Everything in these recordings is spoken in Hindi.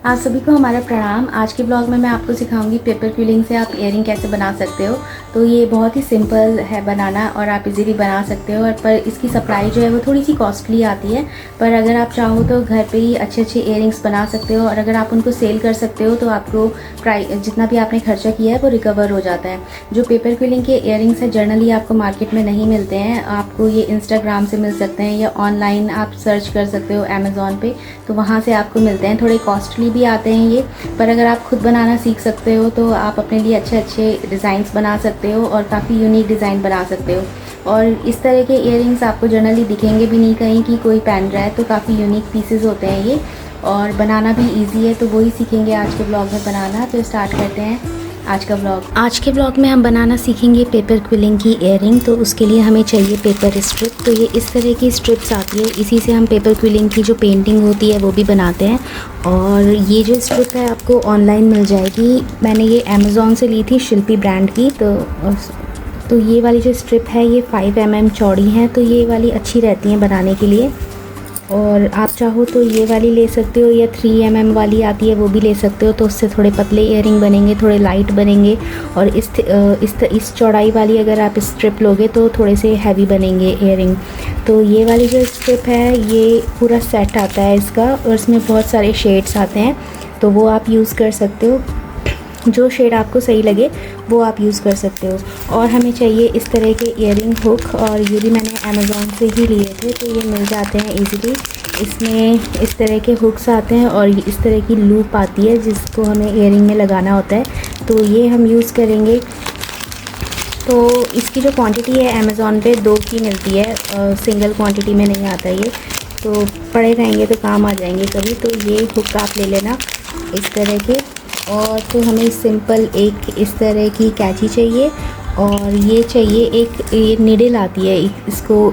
आप सभी को हमारा प्रणाम। आज के ब्लॉग में मैं आपको सिखाऊंगी पेपर क्विलिंग से आप इयरिंग कैसे बना सकते हो। तो ये बहुत ही सिंपल है बनाना और आप इजीली बना सकते हो। और पर इसकी सप्लाई जो है वो थोड़ी सी कॉस्टली आती है, पर अगर आप चाहो तो घर पे ही अच्छे अच्छे इयरिंग्स बना सकते हो। और अगर आप उनको सेल कर सकते हो तो आपको जितना भी आपने खर्चा किया है वो रिकवर हो जाता है। जो पेपर क्विलिंग के इयरिंग्स है जनरली आपको मार्केट में नहीं मिलते हैं, आपको ये इंस्टाग्राम से मिल सकते हैं या ऑनलाइन आप सर्च कर सकते हो अमेज़ॉन पे, तो वहाँ से आपको मिलते हैं। थोड़े कॉस्टली भी आते हैं ये, पर अगर आप खुद बनाना सीख सकते हो तो आप अपने लिए अच्छे अच्छे डिज़ाइंस बना सकते हो और काफ़ी यूनिक डिज़ाइन बना सकते हो। और इस तरह के इयरिंग्स आपको जनरली दिखेंगे भी नहीं कहीं कि कोई पहन रहा है, तो काफ़ी यूनिक पीसेस होते हैं ये और बनाना भी ईजी है। तो वही सीखेंगे आज के ब्लॉग में बनाना। तो स्टार्ट करते हैं आज का ब्लॉग। आज के ब्लॉग में हम बनाना सीखेंगे पेपर क्विलिंग की इयरिंग। तो उसके लिए हमें चाहिए पेपर स्ट्रिप। तो ये इस तरह की स्ट्रिप्स आती है, इसी से हम पेपर क्विलिंग की जो पेंटिंग होती है वो भी बनाते हैं। और ये जो स्ट्रिप है आपको ऑनलाइन मिल जाएगी। मैंने ये अमेज़ॉन से ली थी, शिल्पी ब्रांड की। तो ये वाली जो स्ट्रिप है ये 5 mm चौड़ी है, तो ये वाली अच्छी रहती हैं बनाने के लिए। और आप चाहो तो ये वाली ले सकते हो या 3 mm वाली आती है वो भी ले सकते हो। तो उससे थोड़े पतले इयरिंग बनेंगे, थोड़े लाइट बनेंगे। और इस चौड़ाई वाली अगर आप स्ट्रिप लोगे तो थोड़े से हैवी बनेंगे इयरिंग। तो ये वाली जो स्ट्रिप है ये पूरा सेट आता है इसका, और इसमें बहुत सारे शेड्स आते हैं, तो वो आप यूज़ कर सकते हो। जो शेड आपको सही लगे वो आप यूज़ कर सकते हो। और हमें चाहिए इस तरह के इयरिंग हुक, और ये भी मैंने अमेज़ॉन से ही लिए थे, तो ये मिल जाते हैं इजीली। इसमें इस तरह के हुक्स आते हैं और इस तरह की लूप आती है जिसको हमें इयरिंग में लगाना होता है, तो ये हम यूज़ करेंगे। तो इसकी जो क्वांटिटी है अमेज़ॉन पे 2 की मिलती है, सिंगल क्वांटिटी में नहीं आता ये। तो पड़े रहेंगे तो काम आ जाएंगे कभी। तो ये हुक आप ले लेना इस तरह के। और तो हमें सिंपल एक इस तरह की कैंची चाहिए, और ये चाहिए एक ये नीडल आती है,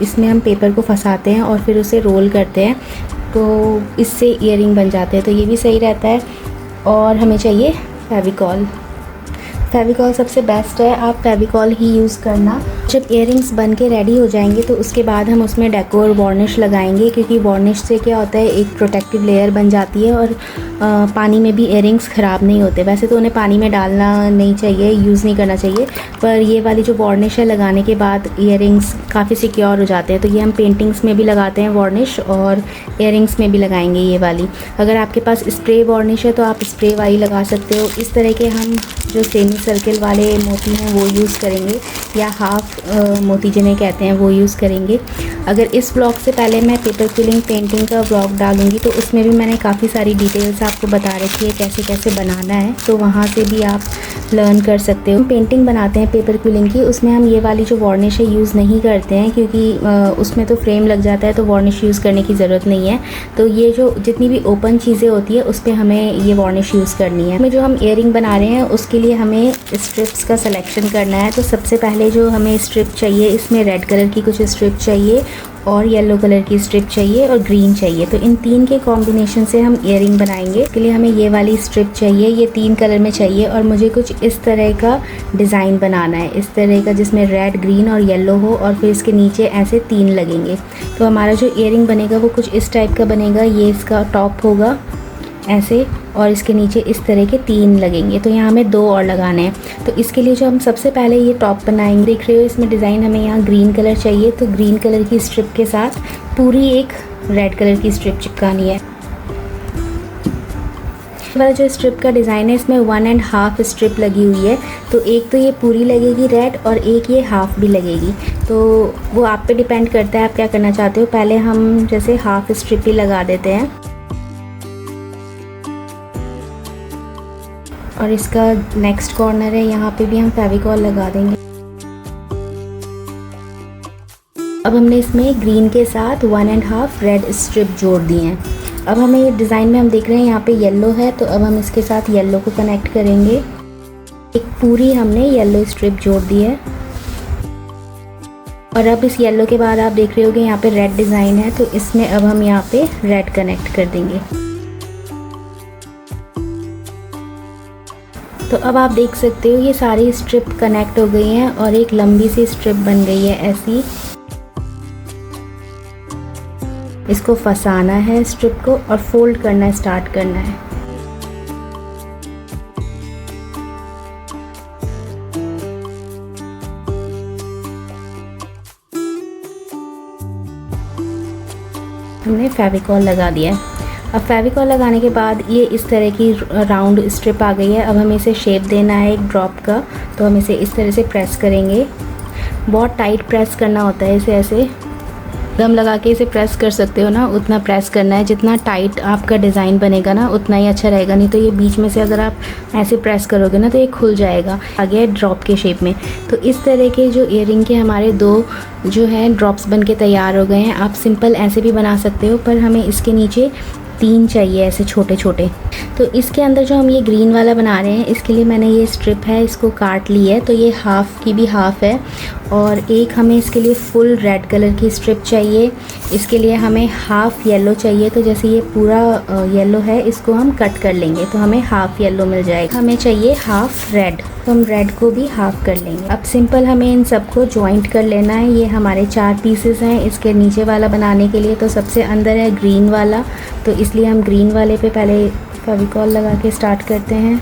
इसमें हम पेपर को फंसाते हैं और फिर उसे रोल करते हैं, तो इससे इयरिंग बन जाते हैं, तो ये भी सही रहता है। और हमें चाहिए फेविकॉल। फेविकॉल सबसे बेस्ट है, आप फेविकॉल ही यूज़ करना। जब इयरिंग्स बन के रेडी हो जाएंगे तो उसके बाद हम उसमें डेकोर वार्निश लगाएंगे, क्योंकि वार्निश से क्या होता है एक प्रोटेक्टिव लेयर बन जाती है और पानी में भी इयरिंग्स ख़राब नहीं होते। वैसे तो उन्हें पानी में डालना नहीं चाहिए, यूज़ नहीं करना चाहिए, पर ये वाली जो वार्निश है लगाने के बाद इयरिंग्स काफ़ी सिक्योर हो जाते हैं। तो ये हम पेंटिंग्स में भी लगाते हैं वार्निश, और इयरिंग्स में भी लगाएंगे ये वाली। अगर आपके पास स्प्रे वार्निश है तो आप स्प्रे वाली लगा सकते हो। इस तरह के हम जो सेमी सर्किल वाले मोती हैं वो यूज़ करेंगे, या हाफ मोती जिन्हें कहते हैं वो यूज़ करेंगे। अगर इस ब्लॉग से पहले मैं पेपर क्विलिंग पेंटिंग का ब्लॉग डालूँगी तो उसमें भी मैंने काफ़ी सारी डिटेल्स आपको बता रखी है कैसे कैसे बनाना है, तो वहाँ से भी आप लर्न कर सकते हो। पेंटिंग बनाते हैं पेपर क्विलिंग की, उसमें हम ये वाली जो वार्निश है यूज़ नहीं करते हैं, क्योंकि उसमें तो फ्रेम लग जाता है, तो वार्निश यूज़ करने की ज़रूरत नहीं है। तो ये जो जितनी भी ओपन चीज़ें होती है उस पर हमें ये वार्निश यूज़ करनी है। जो हम इयरिंग बना रहे हैं उसके लिए हमें स्ट्रिप्स का सिलेक्शन करना है। तो सबसे पहले जो हमें स्ट्रिप चाहिए, इसमें रेड कलर की कुछ स्ट्रिप चाहिए और येलो कलर की स्ट्रिप चाहिए और ग्रीन चाहिए। तो इन 3 के कॉम्बिनेशन से हम इयरिंग बनाएंगे। इसके लिए हमें ये वाली स्ट्रिप चाहिए, ये 3 कलर में चाहिए, और मुझे कुछ इस तरह का डिज़ाइन बनाना है, इस तरह का जिसमें रेड, ग्रीन और येलो हो, और फिर इसके नीचे ऐसे 3 लगेंगे। तो हमारा जो इयरिंग बनेगा वो कुछ इस टाइप का बनेगा। ये इसका टॉप होगा ऐसे, और इसके नीचे इस तरह के 3 लगेंगे। तो यहाँ हमें 2 और लगाने हैं। तो इसके लिए जो हम सबसे पहले ये टॉप बनाएंगे, देख रहे हो इसमें डिज़ाइन हमें यहाँ ग्रीन कलर चाहिए, तो ग्रीन कलर की स्ट्रिप के साथ पूरी एक रेड कलर की स्ट्रिप चिपकानी है। वाला जो स्ट्रिप का डिज़ाइन है इसमें 1.5 स्ट्रिप लगी हुई है, तो एक तो ये पूरी लगेगी रेड और एक ये हाफ भी लगेगी। तो वो आप पे डिपेंड करता है आप क्या करना चाहते हो। पहले हम जैसे हाफ स्ट्रिप ही लगा देते हैं, और इसका नेक्स्ट कॉर्नर है यहाँ पे भी हम फेविकॉल लगा देंगे। अब हमने इसमें ग्रीन के साथ 1.5 रेड स्ट्रिप जोड़ दिए हैं। अब हमें ये डिज़ाइन में हम देख रहे हैं यहाँ पे येलो है, तो अब हम इसके साथ येलो को कनेक्ट करेंगे। एक पूरी हमने येलो स्ट्रिप जोड़ दी है, और अब इस येलो के बाद आप देख रहे होगे यहाँ पे रेड डिज़ाइन है, तो इसमें अब हम यहाँ पे रेड कनेक्ट कर देंगे। तो अब आप देख सकते हो ये सारी स्ट्रिप कनेक्ट हो गई हैं और एक लंबी सी स्ट्रिप बन गई है ऐसी। इसको फंसाना है स्ट्रिप को और फोल्ड करना स्टार्ट करना है। हमने फेविकॉल लगा दिया है। अब फेविकॉल लगाने के बाद ये इस तरह की राउंड स्ट्रिप आ गई है। अब हमें इसे शेप देना है एक ड्रॉप का, तो हम इसे इस तरह से प्रेस करेंगे। बहुत टाइट प्रेस करना होता है इसे, ऐसे गम लगा के इसे प्रेस कर सकते हो ना, उतना प्रेस करना है। जितना टाइट आपका डिज़ाइन बनेगा ना उतना ही अच्छा रहेगा, नहीं तो ये बीच में से अगर आप ऐसे प्रेस करोगे ना तो ये खुल जाएगा। आ गया है ड्रॉप के शेप में। तो इस तरह के जो ईयरिंग के हमारे 2 जो है ड्रॉप्स बन के तैयार हो गए हैं। आप सिंपल ऐसे भी बना सकते हो, पर हमें इसके नीचे 3 चाहिए ऐसे छोटे छोटे। तो इसके अंदर जो हम ये ग्रीन वाला बना रहे हैं, इसके लिए मैंने ये स्ट्रिप है इसको काट ली है। तो ये हाफ़ की भी हाफ़ है, और एक हमें इसके लिए फुल रेड कलर की स्ट्रिप चाहिए। इसके लिए हमें हाफ़ येलो चाहिए। तो जैसे ये पूरा येलो है, इसको हम कट कर लेंगे तो हमें हाफ़ येलो मिल जाएगा। हमें चाहिए हाफ़ रेड, तो हम रेड को भी हाफ़ कर लेंगे। अब सिंपल हमें इन सबको जॉइंट कर लेना है। ये हमारे 4 पीसेस हैं इसके नीचे वाला बनाने के लिए। तो सबसे अंदर है ग्रीन वाला, तो इसलिए हम ग्रीन वाले पे पहले फेविकॉल लगा के स्टार्ट करते हैं।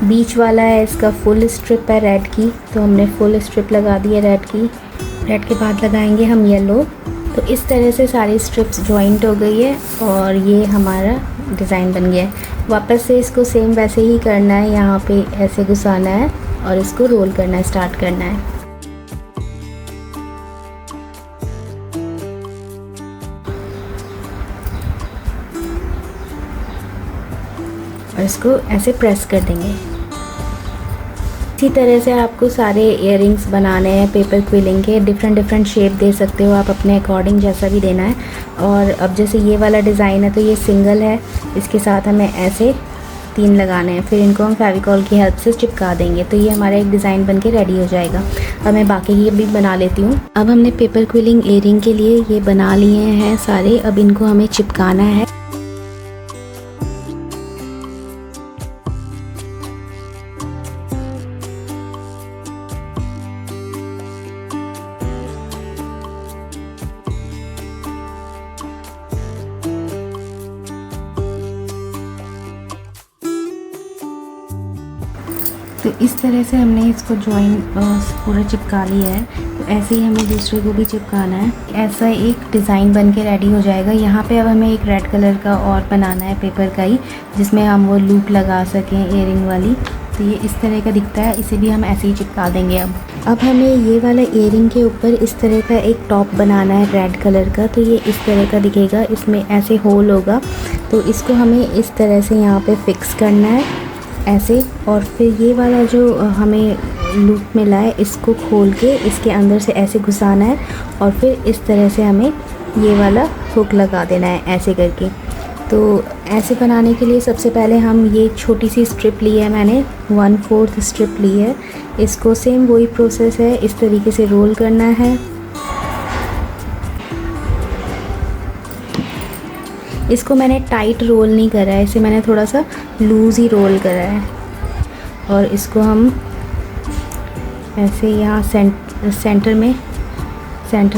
बीच वाला है इसका फुल स्ट्रिप है रेड की, तो हमने फुल स्ट्रिप लगा दी है रेड की। रेड के बाद लगाएंगे हम येलो। तो इस तरह से सारी स्ट्रिप्स जॉइंट हो गई है और ये हमारा डिज़ाइन बन गया है। वापस से इसको सेम वैसे ही करना है, यहाँ पे ऐसे घुसाना है और इसको रोल करना है, स्टार्ट करना है। और इसको ऐसे प्रेस कर देंगे। इसी तरह से आपको सारे इयररिंग्स बनाने हैं पेपर क्विलिंग के। डिफरेंट शेप दे सकते हो आप अपने अकॉर्डिंग, जैसा भी देना है। और अब जैसे ये वाला डिज़ाइन है तो ये सिंगल है, इसके साथ हमें ऐसे 3 लगाने हैं। फिर इनको हम फेविकॉल की हेल्प से चिपका देंगे, तो ये हमारा एक डिज़ाइन बन के रेडी हो जाएगा। अब मैं बाकी ये भी बना लेती हूँ। अब हमने पेपर क्विलिंग इयररिंग के लिए ये बना लिए हैं सारे। अब इनको हमें चिपकाना है। तो इस तरह से हमने इसको जॉइन पूरा चिपका लिया है। तो ऐसे ही हमें दूसरे को भी चिपकाना है। ऐसा एक डिज़ाइन बन के रेडी हो जाएगा। यहाँ पे अब हमें एक रेड कलर का और बनाना है पेपर का ही, जिसमें हम वो लूप लगा सकें इयरिंग वाली। तो ये इस तरह का दिखता है, इसे भी हम ऐसे ही चिपका देंगे। अब हमें ये वाला इयरिंग के ऊपर इस तरह का एक टॉप बनाना है रेड कलर का। तो ये इस तरह का दिखेगा, इसमें ऐसे होल होगा। तो इसको हमें इस तरह से यहाँ पे फिक्स करना है ऐसे। और फिर ये वाला जो हमें लूप मिला है इसको खोल के इसके अंदर से ऐसे घुसाना है, और फिर इस तरह से हमें ये वाला हुक लगा देना है ऐसे करके। तो ऐसे बनाने के लिए सबसे पहले हम ये छोटी सी स्ट्रिप ली है, मैंने 1/4 स्ट्रिप ली है। इसको सेम वही प्रोसेस है, इस तरीके से रोल करना है। इसको मैंने टाइट रोल नहीं करा है, इसे मैंने थोड़ा सा लूज़ ही रोल करा है। और इसको हम ऐसे यहाँ सेंटर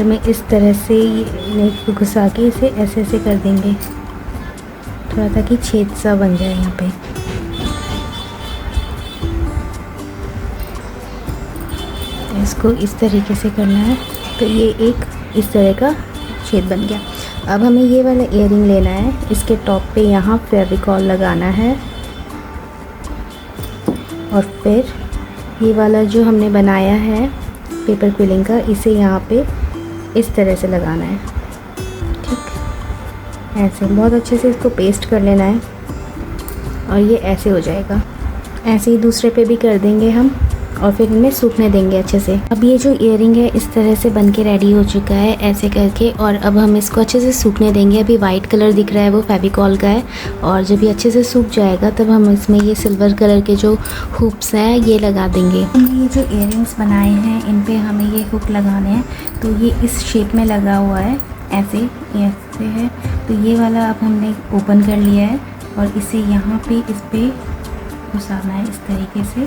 में इस तरह से नेक को घुसा के इसे ऐसे ऐसे कर देंगे, थोड़ा ताकि छेद सा बन जाए यहाँ पे। तो इसको इस तरीके से करना है। तो ये एक इस तरह का छेद बन गया। अब हमें ये वाला इयरिंग लेना है, इसके टॉप पे यहाँ फेविकॉल लगाना है, और फिर ये वाला जो हमने बनाया है पेपर क्विलिंग का, इसे यहाँ पे इस तरह से लगाना है। ठीक, ऐसे बहुत अच्छे से इसको पेस्ट कर लेना है और ये ऐसे हो जाएगा। ऐसे ही दूसरे पे भी कर देंगे हम, और फिर इन्हें सूखने देंगे अच्छे से। अब ये जो इयरिंग है इस तरह से बन के रेडी हो चुका है ऐसे करके, और अब हम इसको अच्छे से सूखने देंगे। अभी वाइट कलर दिख रहा है वो फेविकॉल का है, और जब ये अच्छे से सूख जाएगा तब हम इसमें ये सिल्वर कलर के जो हुक्स हैं ये लगा देंगे। हमने ये जो इयरिंग्स बनाए हैं इन पर हमें ये हुक लगाने हैं। तो ये इस शेप में लगा हुआ है, ऐसे है। तो ये वाला अब हमने ओपन कर लिया है और इसे यहाँ पे इस पर घुसाना है इस तरीके से।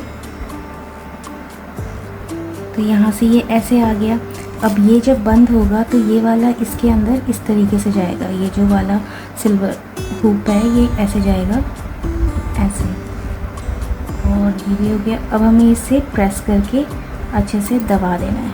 तो यहाँ से ये ऐसे आ गया। अब ये जब बंद होगा तो ये वाला इसके अंदर इस तरीके से जाएगा। ये जो वाला सिल्वर हुक है ये ऐसे जाएगा ऐसे, और ये भी हो गया। अब हमें इसे प्रेस करके अच्छे से दबा देना है।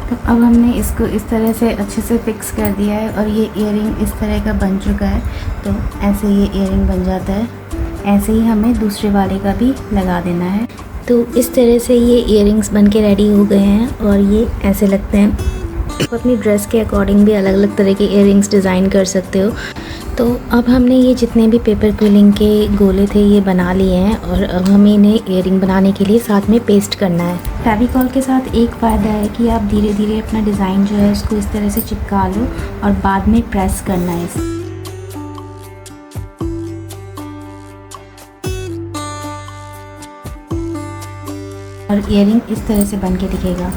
तो अब हमने इसको इस तरह से अच्छे से फिक्स कर दिया है और ये ईयरिंग इस तरह का बन चुका है। तो ऐसे ये ईयरिंग बन जाता है। ऐसे ही हमें दूसरे वाले का भी लगा देना है। तो इस तरह से ये ईयरिंग्स बन के रेडी हो गए हैं और ये ऐसे लगते हैं। आप अपनी ड्रेस के अकॉर्डिंग भी अलग अलग तरह के ईयरिंग्स डिज़ाइन कर सकते हो। तो अब हमने ये जितने भी पेपर क्विलिंग के गोले थे ये बना लिए हैं और अब हमें इन्हें ईयरिंग बनाने के लिए साथ में पेस्ट करना है। फेविकॉल के साथ एक फ़ायदा है कि आप धीरे धीरे अपना डिज़ाइन जो है उसको इस तरह से चिपका लो और बाद में प्रेस करना है इसे। और ईयरिंग इस तरह से बन के दिखेगा।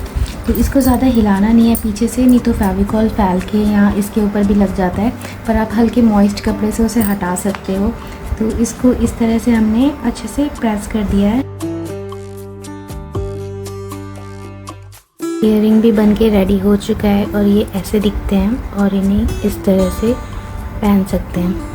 तो इसको ज़्यादा हिलाना नहीं है पीछे से, नहीं तो फेविकॉल फैल के यहाँ इसके ऊपर भी लग जाता है। पर आप हल्के मॉइस्ट कपड़े से उसे हटा सकते हो। तो इसको इस तरह से हमने अच्छे से प्रेस कर दिया है। ईयरिंग भी बन के रेडी हो चुका है और ये ऐसे दिखते हैं और इन्हें इस तरह से पहन सकते हैं।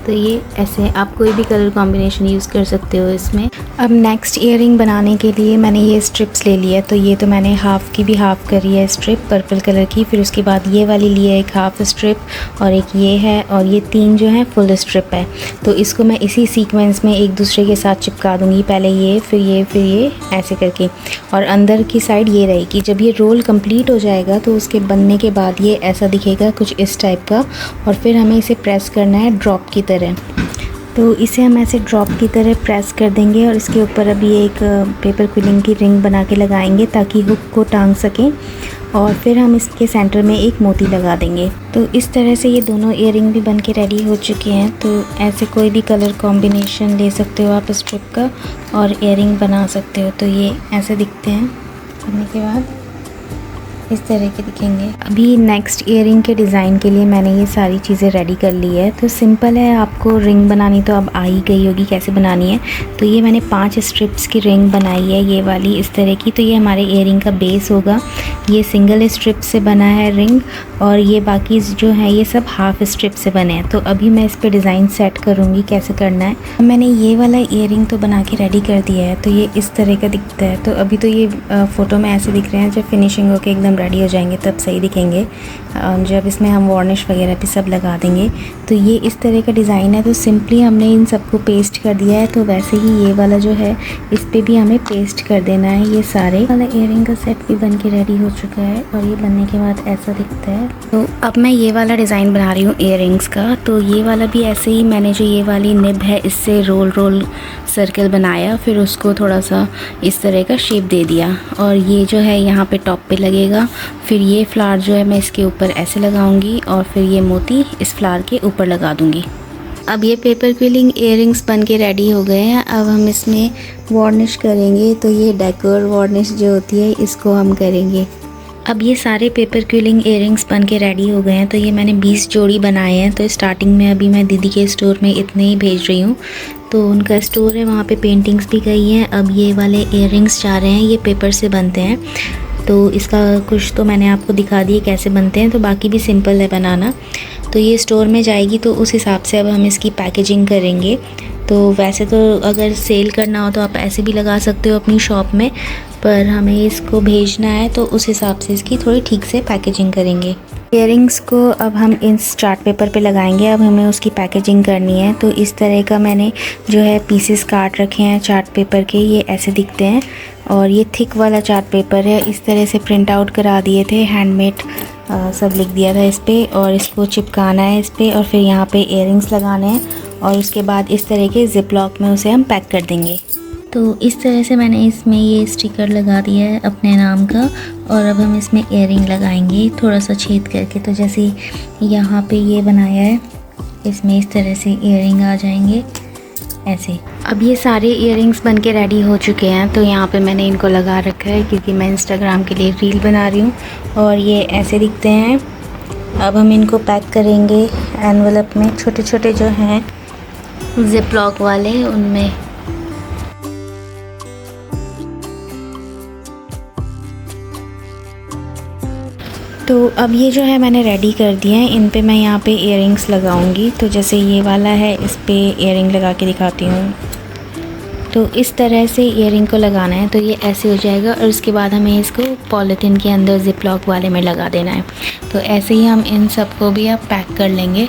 तो ये ऐसे आप कोई भी कलर कॉम्बिनेशन यूज़ कर सकते हो इसमें। अब नेक्स्ट ईयरिंग बनाने के लिए मैंने ये स्ट्रिप्स ले लिया। तो ये तो मैंने हाफ़ की भी हाफ़ करी है स्ट्रिप पर्पल कलर की। फिर उसके बाद ये वाली ली है एक हाफ़ स्ट्रिप और एक ये है और ये 3 जो है फुल स्ट्रिप है। तो इसको मैं इसी सीक्वेंस में एक दूसरे के साथ चिपका दूँगी। पहले ये फिर ये फिर ये ऐसे करके, और अंदर की साइड ये रहेगी। जब ये रोल कंप्लीट हो जाएगा तो उसके बनने के बाद ये ऐसा दिखेगा कुछ इस टाइप का। और फिर हमें इसे प्रेस करना है ड्रॉप की तरह। तो इसे हम ऐसे ड्रॉप की तरह प्रेस कर देंगे और इसके ऊपर अभी एक पेपर क्विलिंग की रिंग बना के लगाएंगे ताकि हुक को टांग सकें। और फिर हम इसके सेंटर में एक मोती लगा देंगे। तो इस तरह से ये दोनों ईयरिंग भी बन के रेडी हो चुके हैं। तो ऐसे कोई भी कलर कॉम्बिनेशन ले सकते हो आप स्ट्रिप का और ईयरिंग बना सकते हो। तो ये ऐसे दिखते हैं करने के बाद इस तरह के दिखेंगे। अभी नेक्स्ट ईयरिंग के डिज़ाइन के लिए मैंने ये सारी चीज़ें रेडी कर ली है। तो सिंपल है, आपको रिंग बनानी तो अब आ ही गई होगी कैसे बनानी है। तो ये मैंने 5 स्ट्रिप्स की रिंग बनाई है, ये वाली इस तरह की। तो ये हमारे ईयरिंग का बेस होगा। ये सिंगल स्ट्रिप से बना है रिंग और ये बाकी जो है ये सब हाफ स्ट्रिप से बने हैं। तो अभी मैं इस पर डिज़ाइन सेट करूँगी कैसे करना है। मैंने ये वाला ईयरिंग तो बना के रेडी कर दिया है। तो ये इस तरह का दिखता है। तो अभी तो ये फ़ोटो में ऐसे दिख रहे हैं, जब फिनिशिंग होकर एकदम रेडी हो जाएंगे तब सही दिखेंगे। जब इसमें हम वार्निश वगैरह भी सब लगा देंगे। तो ये इस तरह का डिज़ाइन है। तो सिंपली हमने इन सबको पेस्ट कर दिया है। तो वैसे ही ये वाला जो है इस पे भी हमें पेस्ट कर देना है। ये सारे वाला ईयरिंग का सेट भी बन के रेडी हो चुका है और ये बनने के बाद ऐसा दिखता है। तो अब मैं ये वाला डिज़ाइन बना रही हूँ ईयरिंग्स का। तो ये वाला भी ऐसे ही मैंने जो ये वाली निब है इससे रोल सर्कल बनाया, फिर उसको थोड़ा सा इस तरह का शेप दे दिया और ये जो है यहाँ पे टॉप पे लगेगा। फिर ये फ्लावर जो है मैं इसके ऊपर ऐसे लगाऊंगी और फिर ये मोती इस फ्लावर के ऊपर लगा दूंगी। अब ये पेपर क्विलिंग ईयरिंग्स बन के रेडी हो गए हैं। अब हम इसमें वार्निश करेंगे। तो ये डेकोर वार्निश जो होती है इसको हम करेंगे। अब ये सारे पेपर क्विलिंग ईयरिंग्स बन के रेडी हो गए हैं। तो ये मैंने 20 जोड़ी बनाए हैं। तो स्टार्टिंग में अभी मैं दीदी के स्टोर में इतने ही भेज रही हूँ। तो उनका स्टोर है, वहाँ पे पेंटिंग्स भी गई हैं। अब ये वाले ईयरिंग्स जा रहे हैं, ये पेपर से बनते हैं। तो इसका कुछ तो मैंने आपको दिखा दिए कैसे बनते हैं। तो बाकी भी सिंपल है बनाना। तो ये स्टोर में जाएगी तो उस हिसाब से अब हम इसकी पैकेजिंग करेंगे। तो वैसे तो अगर सेल करना हो तो आप ऐसे भी लगा सकते हो अपनी शॉप में, पर हमें इसको भेजना है तो उस हिसाब से इसकी थोड़ी ठीक से पैकेजिंग करेंगे। ईयरिंग्स को अब हम इस चार्ट पेपर पे लगाएंगे। अब हमें उसकी पैकेजिंग करनी है। तो इस तरह का मैंने जो है पीसेस काट रखे हैं चार्ट पेपर के, ये ऐसे दिखते हैं। और ये थिक वाला चार्ट पेपर है, इस तरह से प्रिंट आउट करा दिए थे, हैंडमेड सब लिख दिया था इस पर। और इसको चिपकाना है इस पर और फिर यहाँ पे ईयरिंग्स लगाने हैं और उसके बाद इस तरह के जिप लॉक में उसे हम पैक कर देंगे। तो इस तरह से मैंने इसमें ये स्टिकर लगा दिया है अपने नाम का। और अब हम इसमें ईयरिंग लगाएंगे थोड़ा सा छेद करके। तो जैसे यहाँ पे ये बनाया है, इसमें इस तरह से ईयरिंग आ जाएंगे ऐसे। अब ये सारे ईयरिंग्स बन के रेडी हो चुके हैं। तो यहाँ पे मैंने इनको लगा रखा है क्योंकि मैं इंस्टाग्राम के लिए रील बना रही हूँ। और ये ऐसे दिखते हैं। अब हम इनको पैक करेंगे एनवेलप में, छोटे छोटे जो हैं जिप लॉक वाले उनमें। तो अब ये जो है मैंने रेडी कर दिया है। इन पे मैं यहाँ पे ईयरिंग्स लगाऊंगी। तो जैसे ये वाला है, इस पे ईयरिंग लगा के दिखाती हूँ। तो तो इस तरह से ईयरिंग को लगाना है। तो ये ऐसे हो जाएगा और उसके बाद हमें इसको पॉलीथीन के अंदर ज़िप लॉक वाले में लगा देना है। तो ऐसे ही हम इन सबको भी अब पैक कर लेंगे।